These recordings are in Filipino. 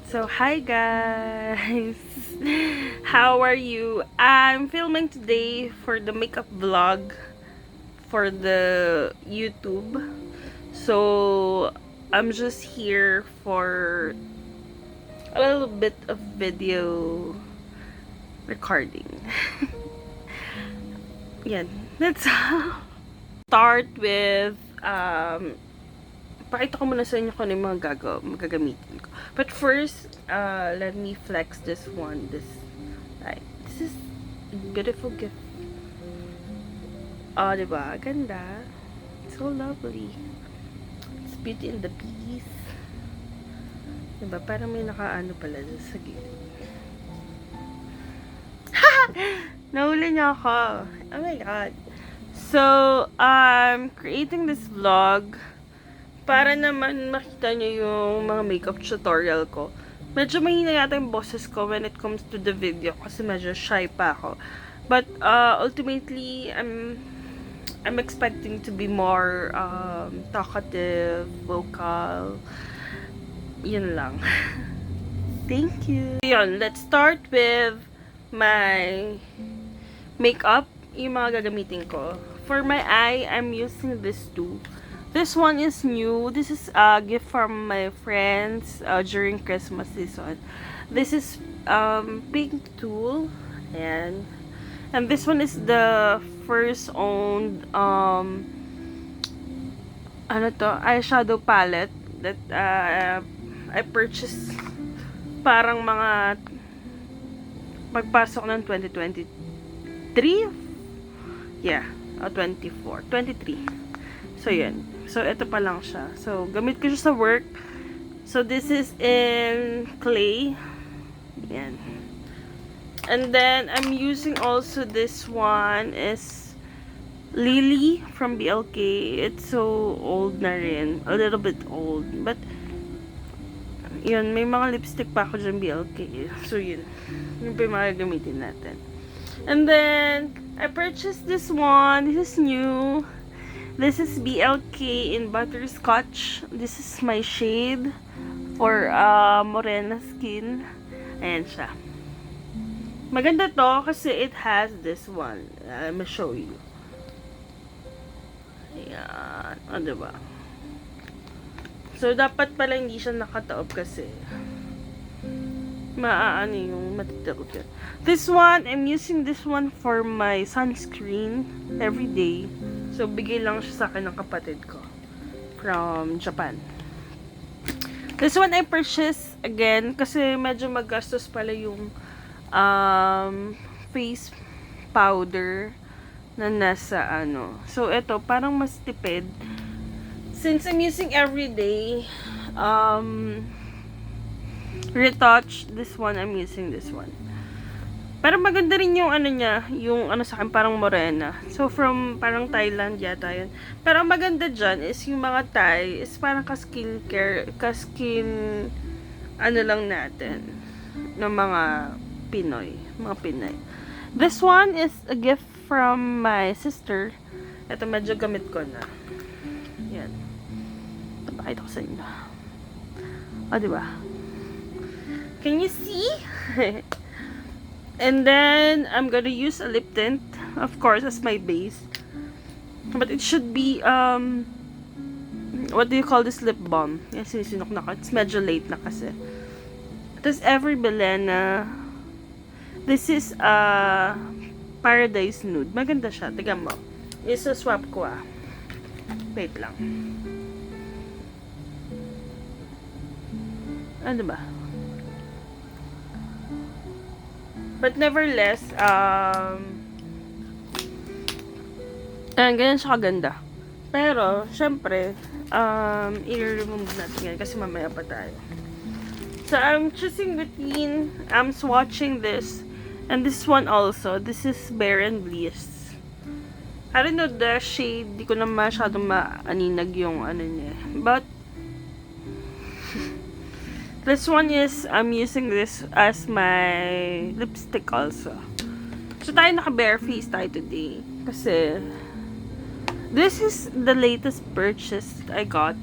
So, hi guys! How are you? I'm filming today for the makeup vlog for the YouTube. So, I'm just here for a little bit of video recording. Yan. Let's start with pakita ko muna sa inyo kung ano yung mga magagamitin ko. But first, let me flex this one. This is a beautiful gift. Oh, diba? Ganda. So lovely. It's Beauty and the Beast. Diba? Parang may nakaano pala sa gilid. Nahuli niya ako. Oh my god. So, I'm creating this vlog para naman makita niyo yung mga makeup tutorial ko. Medyo mahina yata yung boses ko when it comes to the video kasi medyo shy pa ako. But ultimately, I'm expecting to be more talkative, vocal. Yun lang. Thank you. Yun, let's start with my makeup, yung mga gagamitin ko. For my eye, I'm using this two. This one is new. This is a gift from my friends during Christmas season. This is pink tool, and this one is the first owned eyeshadow palette that I purchased parang mga pagpasok ng 2023, yeah, 23. So yun. So ito pa lang siya. So gamit ko siya sa work. So this is in clay. Yan. And then I'm using also this one is Lily from BLK. It's so old na rin. A little bit old. But yun, may mga lipstick pa ako dyan BLK. So yun. Yung pa yung mga gamitin natin. And then I purchased this one. This is new. This is BLK in Butterscotch. This is my shade for morena skin. Ayan siya. Maganda to kasi it has this one. I'm gonna show you. Ayan. O, diba? So, dapat pala hindi siya nakataob kasi maaano yung matitikot yun. This one, I'm using this one for my sunscreen every day. So, bigay lang siya sa akin ng kapatid ko from Japan. This one I purchased again kasi medyo magastos pala yung face powder na nasa ano. So, ito, parang mas tipid. Since I'm using everyday retouch, this one, I'm using this one. Pero maganda rin yung ano niya, yung ano sa akin, parang morena. So, from parang Thailand yata yun. Pero ang maganda dyan is yung mga Thai is parang ka-skincare, ano lang natin, ng mga Pinoy. This one is a gift from my sister. Ito, medyo gamit ko na. Yan. Pakita ko sa inyo. O, diba? Can you see? And then, I'm gonna use a lip tint, of course, as my base. But it should be, what do you call this? Lip balm. Yan, sinisinok na ko. It's medyo late na kasi. This Every Belena. This is, Paradise Nude. Maganda siya. Tignan mo. Isa-swap ko Wait lang. Ano ba? But nevertheless, ganyan siya kaganda. Pero, syempre, i-remove natin yan kasi mamaya pa tayo. So, I'm choosing between, I'm swatching this, and this one also. This is Bare and Bliss. I don't know the shade, di ko na masyadong maaninag yung ano niya. But, this one is, I'm using this as my lipstick also. So, tayo naka-bare face tayo today. Kasi, this is the latest purchase I got.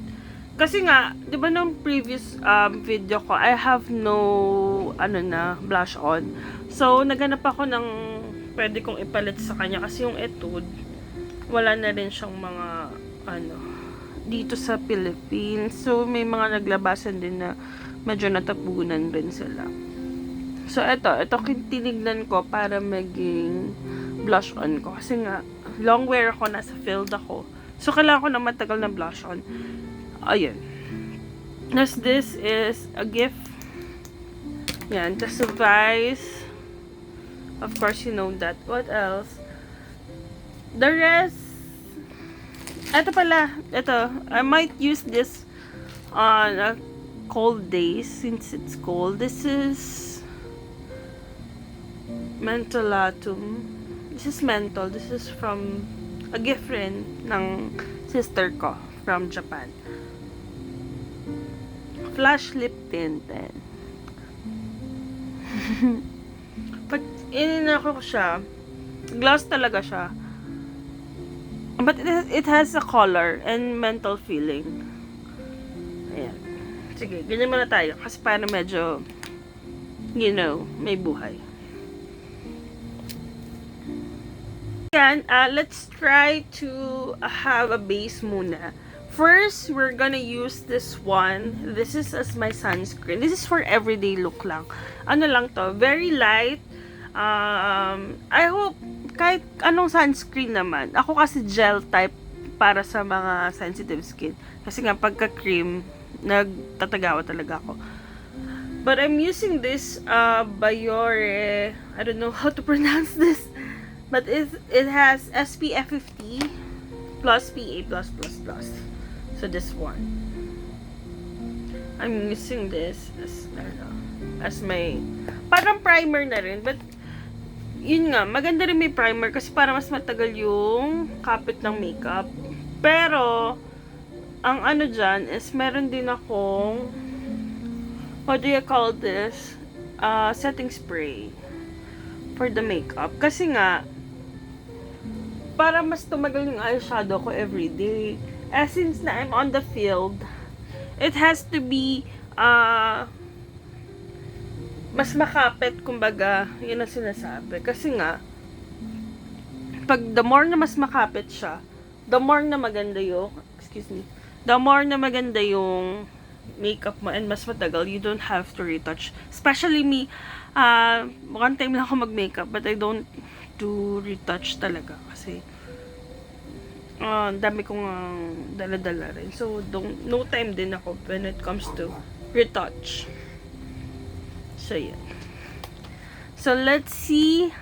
Kasi nga, di ba nung previous video ko, I have no, blush on. So, naghanap ako ng pwede kong ipalit sa kanya. Kasi yung Etude, wala na rin siyang mga, dito sa Philippines. So, may mga naglabasan din na medyo natapunan rin sila. So, ito tinignan ko para maging blush on ko. Kasi nga, long wear ako, nasa field ako. So, kailangan ko na matagal na blush on. Ayun. This is a gift. Yan. Tas a Vice. Of course, you know that. What else? The rest. Ito pala. Ito. I might use this on a cold days since it's cold. This is Mentholatum. This is menthol. This is from a gift rin ng sister ko from Japan. Flash lip tinted. Pag ininako ko siya, gloss talaga siya. But it has a color and menthol feeling. Ayan. Sige, ganyan muna tayo. Kasi para medyo, may buhay. Ayan, let's try to have a base muna. First, we're gonna use this one. This is as my sunscreen. This is for everyday look lang. Ano lang to? Very light. I hope kahit anong sunscreen naman. Ako kasi gel type para sa mga sensitive skin. Kasi nga pagka-cream, nagtatagawa talaga ako. But I'm using this Biore. I don't know how to pronounce this. But it has SPF 50 plus PA+++. So this one, I'm using this as my parang primer na rin, but yun nga, maganda rin may primer kasi para mas matagal yung kapit ng makeup. Pero ang dyan is meron din akong, what do you call this, setting spray for the makeup. Kasi nga para mas tumagal yung eyeshadow ko everyday. Since na I'm on the field, it has to be mas makapit, kumbaga, yun ang sinasabi. Kasi nga, pag the more na mas makapit siya, the more na maganda yung, the more na maganda yung makeup mo and mas matagal, you don't have to retouch. Especially me, one time lang ako mag-makeup, but I don't do retouch talaga. Kasi, dami kong dala-dala rin. So, no time din ako when it comes to retouch. So, yeah. So, let's see.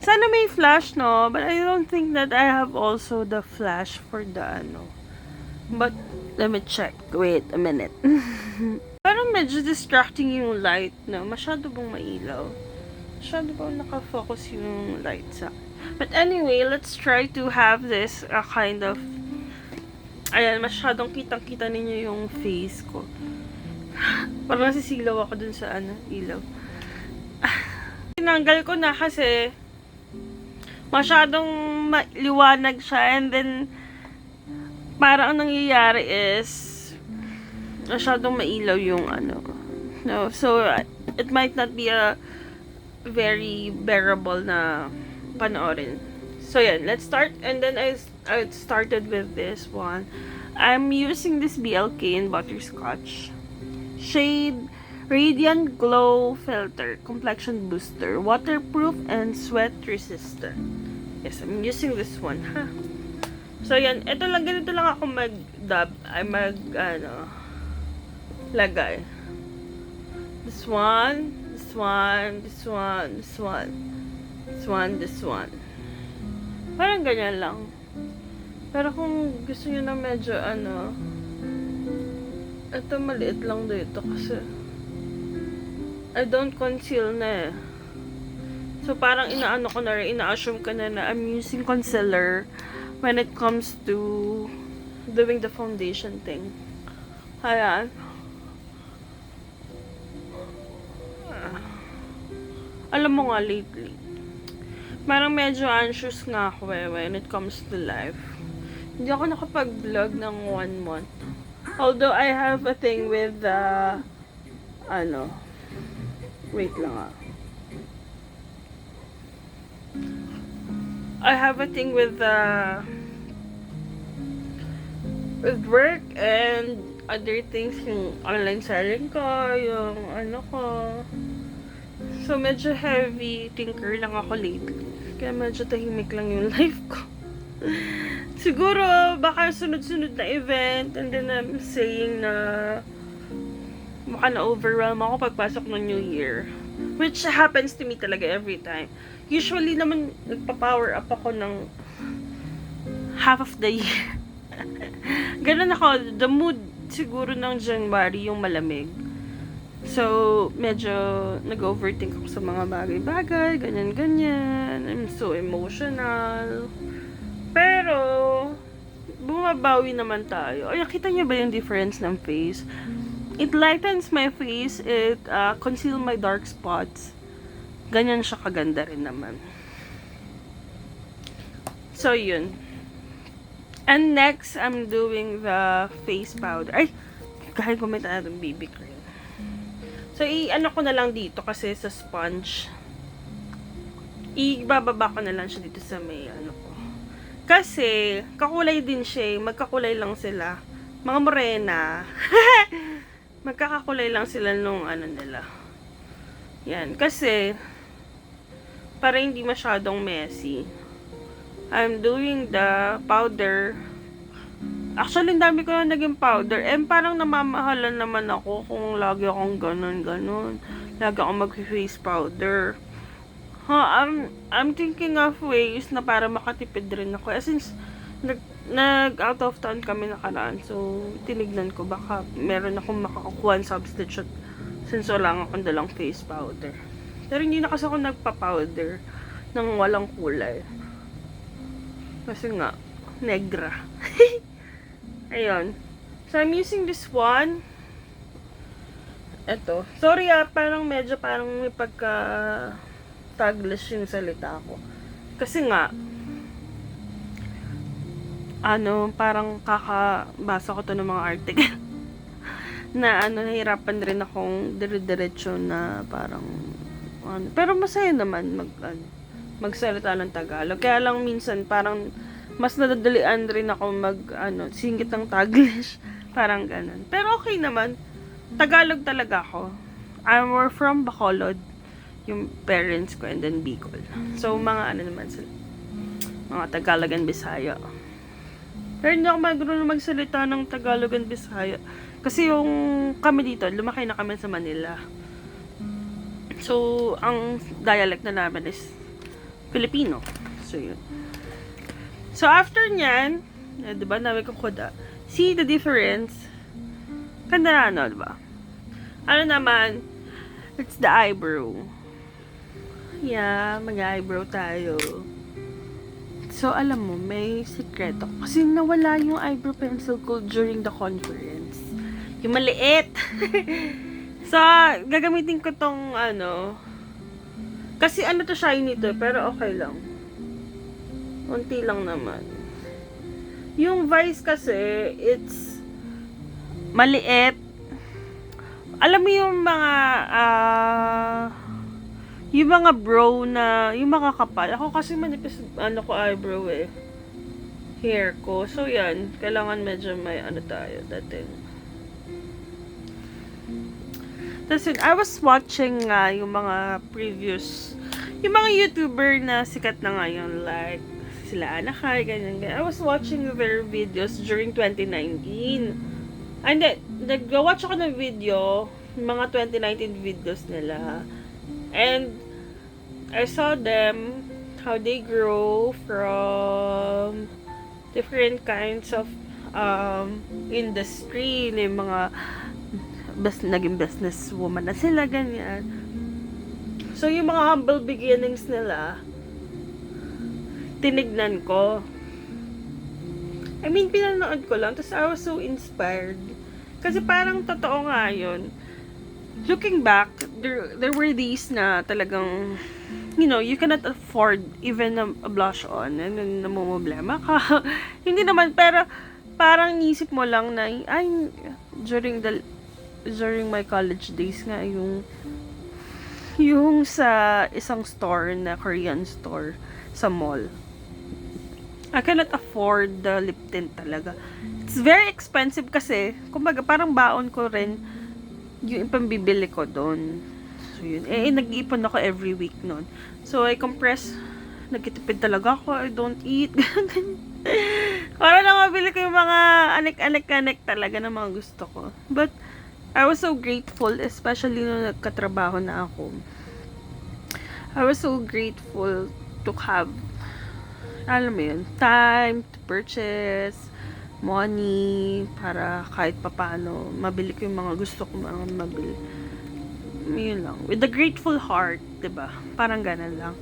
Sana may flash, no? But I don't think that I have also the flash for the But, let me check. Wait a minute. Parang medyo distracting yung light, no? Masyado bang mailaw? Masyado bang nakafocus yung light sa akin? But anyway, let's try to have this kind of, ayan, masyadong kitang-kita ninyo yung face ko. Parang nasisilaw ako dun sa ilaw. Tinanggal ko na kasi masyadong liwanag siya, and then parang ang nangyayari is masyadong mailaw yung no, so it might not be a very bearable na panoorin. So yeah, let's start. And then I started with this one. I'm using this BLK in Butterscotch shade Radiant Glow Filter Complexion Booster, waterproof and sweat resistant. Yes, I'm using this one, ha. So yan, ganito lang ako mag-dab. Ay lagay. This one, this one, this one, this one. This one. Parang ganyan lang. Pero kung gusto nyo na medyo ito maliit lang dito kasi I don't conceal na eh. So parang ko na rin, ina-assume ka na I'm using concealer when it comes to doing the foundation thing. Ayan. Alam mo nga lately, parang medyo anxious nga ako when it comes to life. Hindi ako nakapag-vlog ng 1 month. Although I have a thing with ano, wait lang I have a thing with work and other things, yung online selling ko, yung ano ko. So, medyo heavy thinker lang ako lately. Kaya medyo tahimik lang yung life ko. Siguro, baka sunod-sunod na event, and then I'm saying na baka na-overwhelm ako pagpasok ng New Year. Which happens to me talaga every time. Usually naman, nagpa-power up ako ng half of the year. Ganun ako, the mood siguro ng January yung malamig. So, medyo nag-overthink ako sa mga bagay-bagay, ganyan-ganyan. I'm so emotional. Pero, bumabawi naman tayo. Ay, nakita niyo ba yung difference ng face? It lightens my face, it conceal my dark spots. Ganyan siya kaganda rin naman. So, yun. And next, I'm doing the face powder. Ay, kahit kumita na itong BB cream. So, i-ano ko na lang dito kasi sa sponge. Ibababa ko na lang siya dito sa may ano ko. Kasi, kakulay din siya. Magkakulay lang sila. Mga morena. Magkakakulay lang sila nung ano nila. Yan. Kasi, para hindi masyadong messy. I'm doing the powder. Actually, ang dami ko na naging powder. Parang namamahalan naman ako kung lagi akong ganun. Lagi akong mag-face powder. I'm thinking of ways na para makatipid rin ako. Since nag-out of town kami nakaraan. So, tinignan ko baka meron akong makakukuha substitute since wala akong dalang face powder. Pero hindi na kasi ako nagpa-powder nang walang kulay. Kasi nga, negra. Ayun. So, I'm using this one. Ito. Sorry parang medyo parang may pagka-taglish yung salita ko. Kasi nga, parang kakabasa ko to ng mga article. na nahirapan rin akong dire-diretso na parang, pero masaya naman magsalita ng Tagalog. Kaya lang minsan parang mas nadadalian rin ako singit ng Taglish. Parang ganun. Pero okay naman. Tagalog talaga ako. I'm from Bacolod. Yung parents ko and then Bicol. So, mga naman sila. Mga Tagalog and Bisaya. Pero hindi ako marunong magsalita ng Tagalog and Bisaya. Kasi yung kami dito, lumaki na kami sa Manila. So, ang dialect na namin is Filipino. So, yun. So, after nyan, diba, namin ko kuda. See the difference? Ganda na, diba? Ano naman, it's the eyebrow. Yeah, mag-eyebrow tayo. So, alam mo, may sikreto. Kasi nawala yung eyebrow pencil ko during the conference. Yung maliit. So, gagamitin ko tong kasi to shiny to, pero okay lang. Unti lang naman. Yung Vice kasi, it's maliit. Alam mo yung mga brow na, yung mga kapal. Ako kasi manipis, ko eyebrow hair ko. So, yan. Kailangan medyo may tayo, dating. Tapos yun, I was watching yung mga previous, yung mga YouTuber na sikat na ngayon, like, sila Anakay, ganyan. I was watching their videos during 2019. And then, nag-watch ako ng video, mga 2019 videos nila. And, I saw them, how they grow from different kinds of industry, yung mga naging business woman na sila, ganyan. So, yung mga humble beginnings nila, tinignan ko. I mean, pinanood ko lang. Tapos, I was so inspired. Kasi parang totoo nga yun. Looking back, there were these na talagang, you cannot afford even a blush on. And then, namumblema ka. Hindi naman, pero, parang nisip mo lang na, ay, during my college days nga, yung sa isang store na Korean store sa mall. I cannot afford the lip tint talaga. It's very expensive kasi, kumbaga parang baon ko rin yung pambibili ko doon. So yun, nag-iipon ako every week noon. So I compress, nagtitipid talaga ako, I don't eat. Para lang mabili ko yung mga anek-anek talaga na mga gusto ko. But I was so grateful, especially nung nagkatrabaho na ako. I was so grateful to have, alam mo yun, time to purchase, money, para kahit papano, mabili ko yung mga gusto ko mga mabili. Yun lang. With a grateful heart, diba? Parang ganun lang.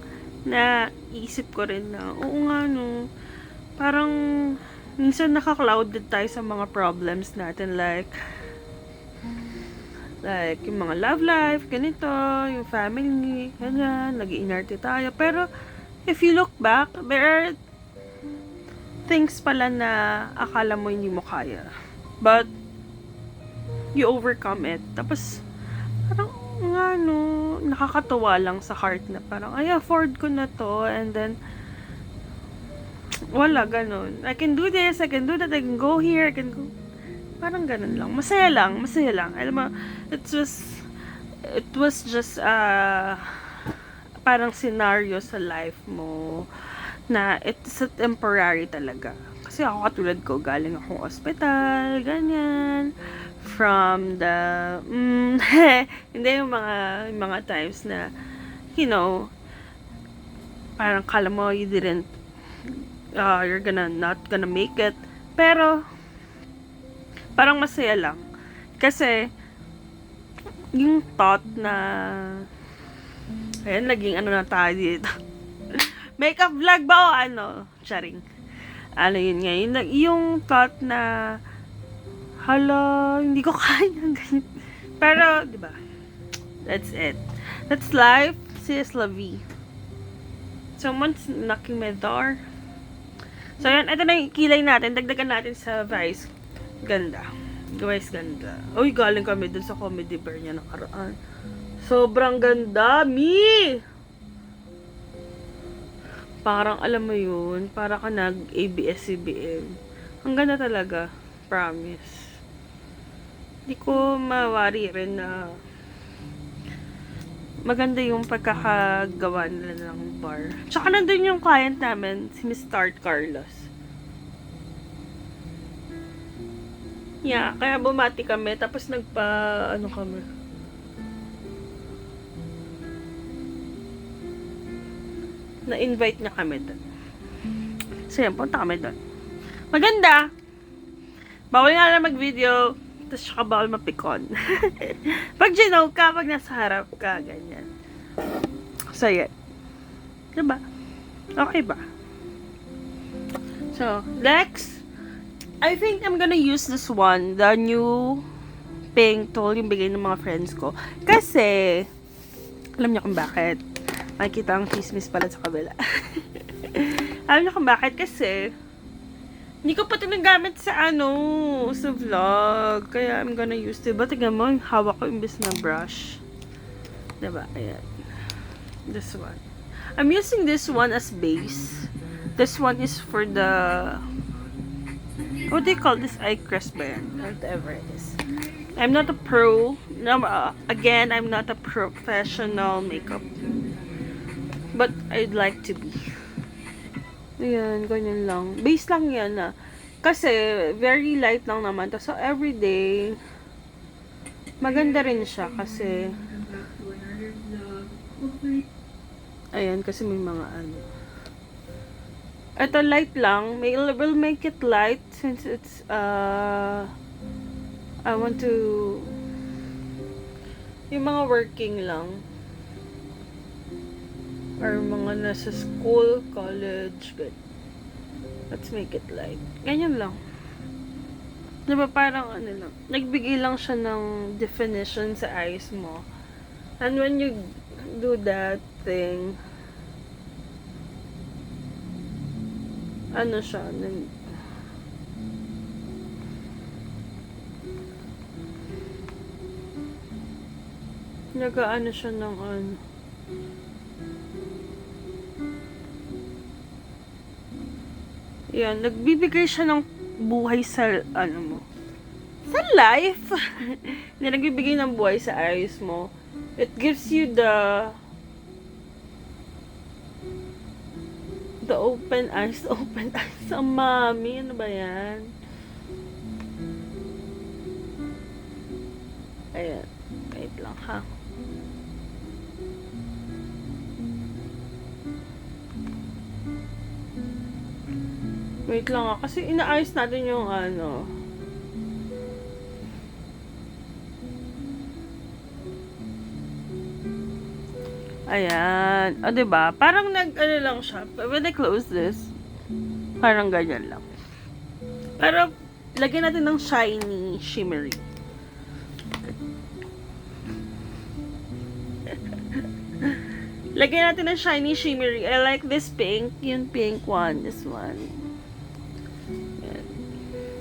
Na isip ko rin na, oo nga no, parang minsan naka-clouded tayo sa mga problems natin, like yung mga love life, ganito, yung family, ganyan, nag-iinarte tayo. Pero if you look back, there are things pala na akala mo hindi mo kaya. But you overcome it. Tapos parang nga no, nakakatuwa lang sa heart na parang, ay, afford ko na to. And then wala, ganun. I can do this, I can do that, I can go here, I can go. Parang ganun lang. Masaya lang. Alam mo, it was just parang scenario sa life mo na it's a temporary talaga. Kasi ako katulad ko, galing akong ospital, ganyan. From the hindi yung mga times na, you know, parang kala mo you didn't you're not gonna make it. Pero parang masaya lang. Kasi yung thought na, ayan, naging ano na tayo dito. Makeup vlog ba o ano? Charing. Ano yun nga, yung thought na, hala, hindi ko kaya ganyan. Pero, di ba? That's it. That's life. C'est la vie. Someone's knocking my door. So, yan. Ito na yung kilay natin. Dagdagan natin sa Vice. Ganda. Guys, ganda. Uy, galing kami dun sa comedy bar niya nakaraan. Sobrang ganda. Me! Parang, alam mo yun, para ka nag-ABS-CBN. Ang ganda talaga. Promise. Hindi ko mawari rin na maganda yung pagkakagawa nila ng bar. Tsaka nandun yung client namin, si Mr. Carlos. Yeah, kaya bumati kami, tapos kami. Na-invite niya kami doon. So yan, punta kami doon. Maganda! Bawal nga lang mag-video, tapos saka bawal mapikon. Pag ginaw ka, pag nasa harap ka, ganyan. So yan. Diba? Okay ba? So, next, I think I'm gonna use this one, the new pink tool, yung bigay ng mga friends ko. Kasi, alam niyo kung bakit. Makikita ang chismis pala sa kabila. Alam niyo kung bakit? Kasi, hindi ko pa ito nagamit sa sa vlog. Kaya I'm gonna use it. Diba, tignan mo, yung hawak ko imbis na brush. Diba? Ayan. This one. I'm using this one as base. This one is for the, what do you call this? Eye crest ba yan? Whatever it is. I'm not a pro. No, again, I'm not a professional makeup. But I'd like to be. Ayan, ganyan lang. Base lang yan Kasi, very light lang naman. So, everyday, maganda rin siya. Kasi, ayan, kasi may mga Ito, light lang. Will make it light since it's, I want to, yung mga working lang. Or mga nasa school, college, but let's make it light. Ganyan lang. Diba parang lang, nagbigay lang siya ng definition sa eyes mo. And when you do that thing, siya, Nag-ano siya ng ano. Yan, nagbibigay siya ng buhay sa, ano mo, sa life. Na nagbibigay ng buhay sa eyes mo. It gives you the open eyes, open eyes. Sa mami, ano ba yan? Ayan, wait lang ha. Wait lang ha, kasi inaayos natin yung ano. Ayan. O, diba? Parang ano lang siya. When I close this, parang ganyan lang. Pero, lagyan natin ng shiny, shimmery. Lagyan natin ng shiny, shimmery. I like this pink. Yung pink one. This one. Ayan.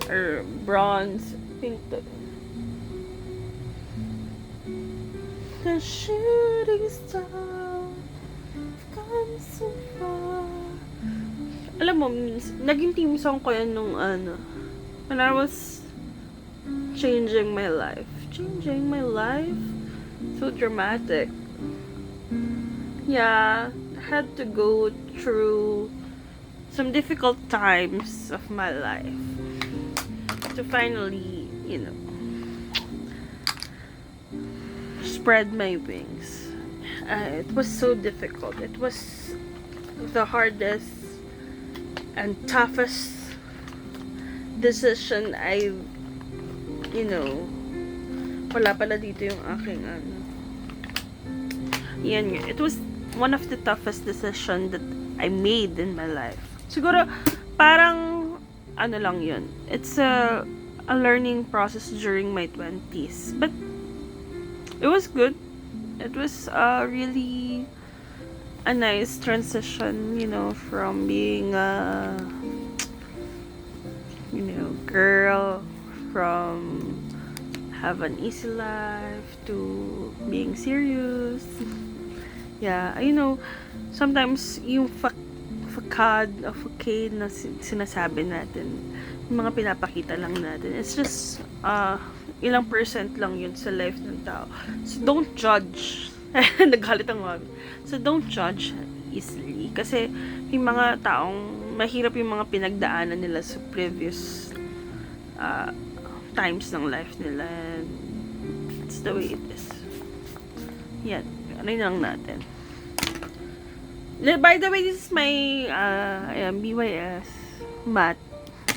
Or bronze. Pink to. The shooting star come so far. Alam mo, naging team song ko yan nung ano, when I was changing my life. Changing my life? So dramatic. Yeah, I had to go through some difficult times of my life to finally, you know, spread my wings. It was so difficult. It was the hardest and toughest decision I, you know, wala pala dito yung aking ano. Yan yun. It was one of the toughest decision that I made in my life. Siguro, parang, ano lang yun. It's a learning process during my 20s. But, it was good. It was really a nice transition, you know, from being a, you know, girl, from have an easy life to being serious. Yeah, you know, sometimes yung facade na sinasabi natin, yung mga pinapakita lang natin, it's just ilang % lang yun sa life ng tao. So, don't judge. Naghalit ang mami. So, don't judge easily. Kasi, yung mga taong, mahirap yung mga pinagdaanan nila sa previous times ng life nila. And it's the way it is. Yan. Ano yun lang natin. By the way, this is my BYS math.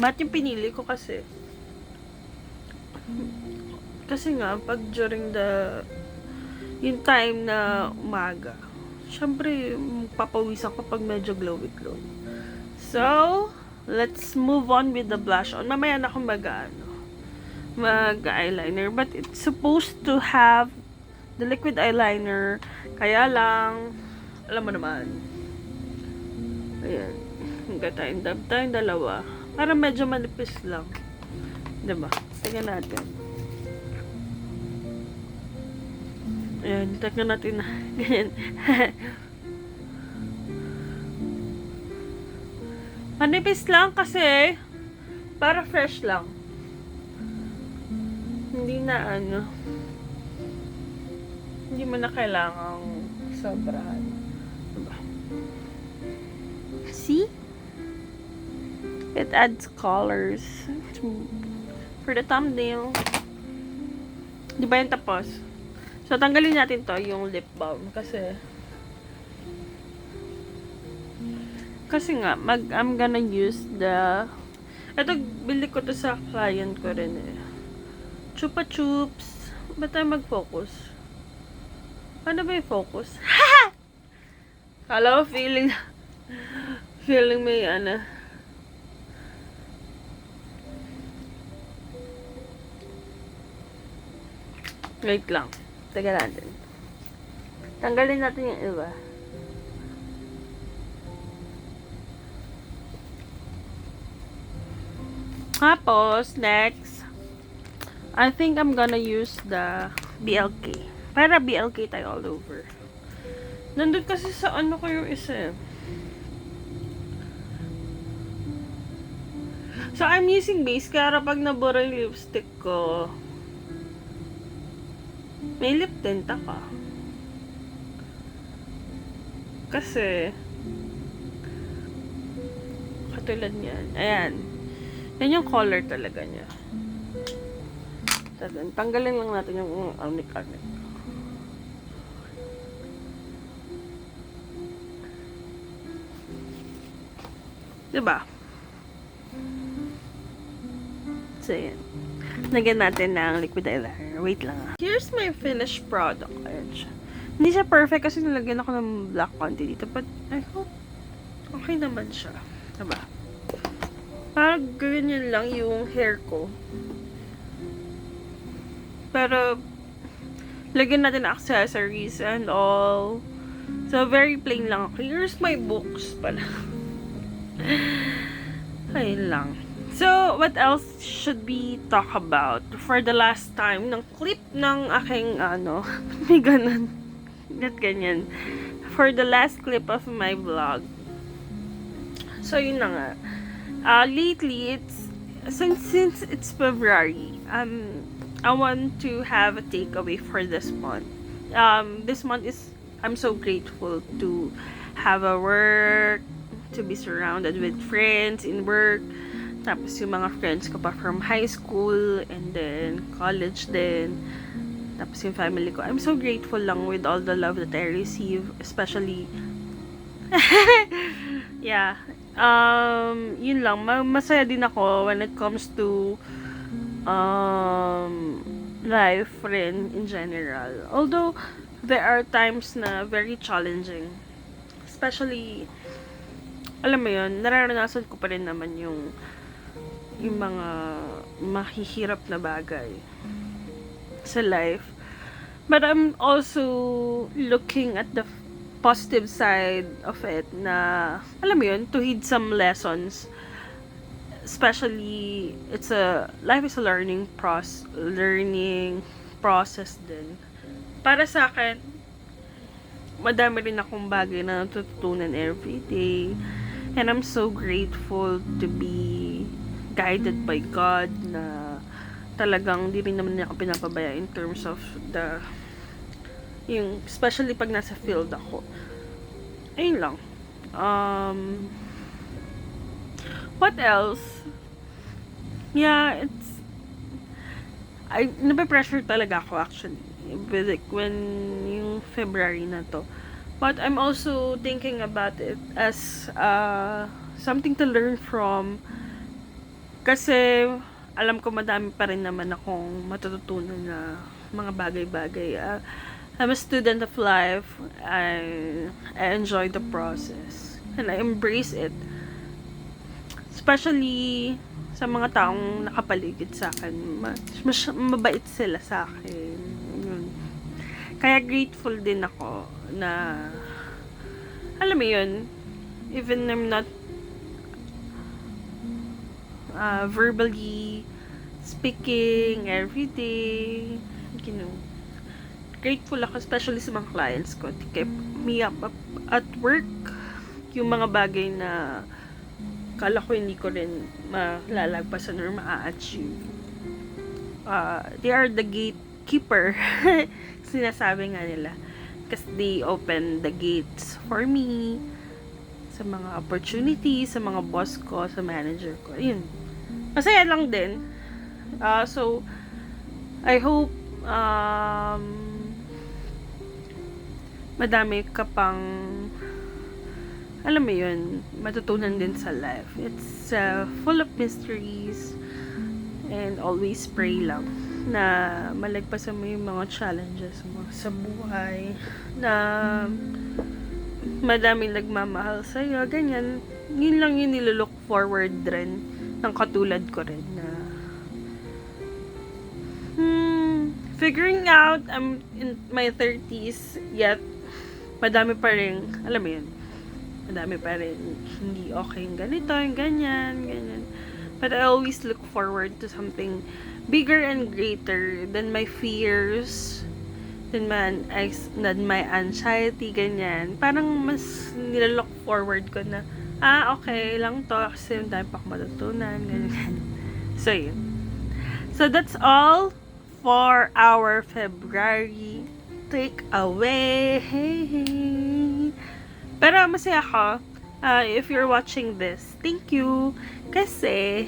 Math yung pinili ko kasi. Kasi nga, pag during yung time na umaga, syempre, papawisan ko pag medyo glowy. So, let's move on with the blush on. Mamaya na akong mag-eyeliner. But it's supposed to have the liquid eyeliner. Kaya lang, alam mo naman. Ayan. Hanggang tayong dalawa. Para medyo manipis lang. Diba? Tingnan natin. Ayan, tingnan natin na. Ganyan. Manipis lang kasi para fresh lang. Hindi na ano. Hindi mo na kailangang sobrahan. Diba? See? It adds colors for the thumbnail. Di ba yung tapos? So, tanggalin natin to, yung lip balm. Kasi nga, I'm gonna use ito, bili ko to sa client ko rin eh. Chupa Chups. Ba't tayo mag-focus? Ano ba yung focus? Kala ko feeling may ano. Wait lang. Taga natin. Tanggalin natin yung iba. Tapos, next, I think I'm gonna use the BLK. Para BLK tayo all over. Nandun kasi sa ano ko yung isa. So, I'm using base. Kaya pag nabura yung lipstick ko, may lip tint ako. Kasi, katulad niyan. Ayan. Yan yung color talaga niya. Tanggalin lang natin yung anik-anik. Diba? So, yan. Lagyan natin ng liquid eyeliner. Wait lang. Here's my finished product. Ayan siya. Hindi siya perfect kasi nilagyan ako ng black konti dito. But, I hope okay naman siya. Diba? Parang ganyan lang yung hair ko. Pero, lagyan natin accessories and all. So, very plain lang ako. Here's my books pala. Ayun lang. So, what else should we talk about? For the last time, ng clip ng aking, may ganun. Not ganyan. For the last clip of my vlog. So, yun na nga. Lately, since it's February, I want to have a takeaway for this month. This month I'm so grateful to have a work, to be surrounded with friends in work. Tapos yung mga friends ko pa from high school and then college din. Tapos yung family ko. I'm so grateful lang with all the love that I receive, especially yeah. Yun lang. Masaya din ako when it comes to life rin in general. Although there are times na very challenging. Especially alam mo yun, nararanasan ko pa rin naman yung mga mahihirap na bagay sa life. But I'm also looking at the positive side of it na, alam mo yun, to heed some lessons. Especially, life is a learning process din. Para sa akin, madami rin akong bagay na natututunan every day. And I'm so grateful to be guided by God na talagang di rin naman niya ako pinapabaya in terms of especially pag nasa field ako. Ayun lang. What else? Yeah, nape-pressure talaga ako actually. When yung February na to. But I'm also thinking about it as something to learn from. Kasi alam ko madami pa rin naman akong matututunan na mga bagay-bagay. I'm a student of life. I enjoy the process. And I embrace it. Especially sa mga taong nakapaligid sa akin. Mabait sila sa akin. Yun. Kaya grateful din ako na alam mo yun, even I'm not verbally speaking every day, grateful ako especially sa mga clients ko. They kept me up at work. Yung mga bagay na kala ko hindi ko rin malalagpasan or ma-achieve. They are the gatekeeper. Sinasabi nga nila. Kasi they open the gates for me sa mga opportunities, sa mga boss ko, sa manager ko. Ayun. Masaya lang din. So, I hope madami ka pang alam mo yun, matutunan din sa life. It's full of mysteries and always pray lang na malagpasan mo yung mga challenges mo sa buhay, na madaming nagmamahal sa'yo, ganyan. Yun lang yung nilook forward rin ng katulad ko rin na figuring out, I'm in my 30s yet madami pa rin, alam mo yun, madami pa rin hindi okay yung ganito, yung ganyan. But I always look forward to something bigger and greater than my fears than my anxiety, ganyan. Parang mas nilalook forward ko na, okay lang to, kasi yung dami pa akong matutunan, ganyan. So, yun. So, that's all for our February takeaway. Pero masaya ako. If you're watching this, thank you. Kasi,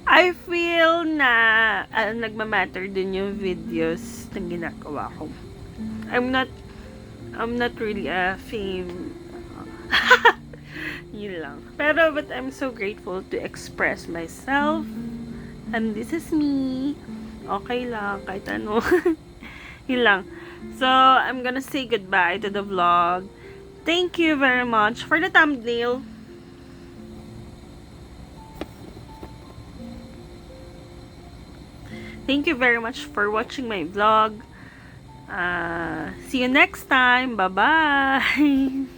I feel na nagmamatter din yung videos na ginagawa ko. I'm not really a fame. Yun lang. Pero, but I'm so grateful to express myself. And this is me. Okay lang, kahit ano. Yun lang. So, I'm gonna say goodbye to the vlog. Thank you very much for the thumbnail. Thank you very much for watching my vlog. See you next time. Bye-bye.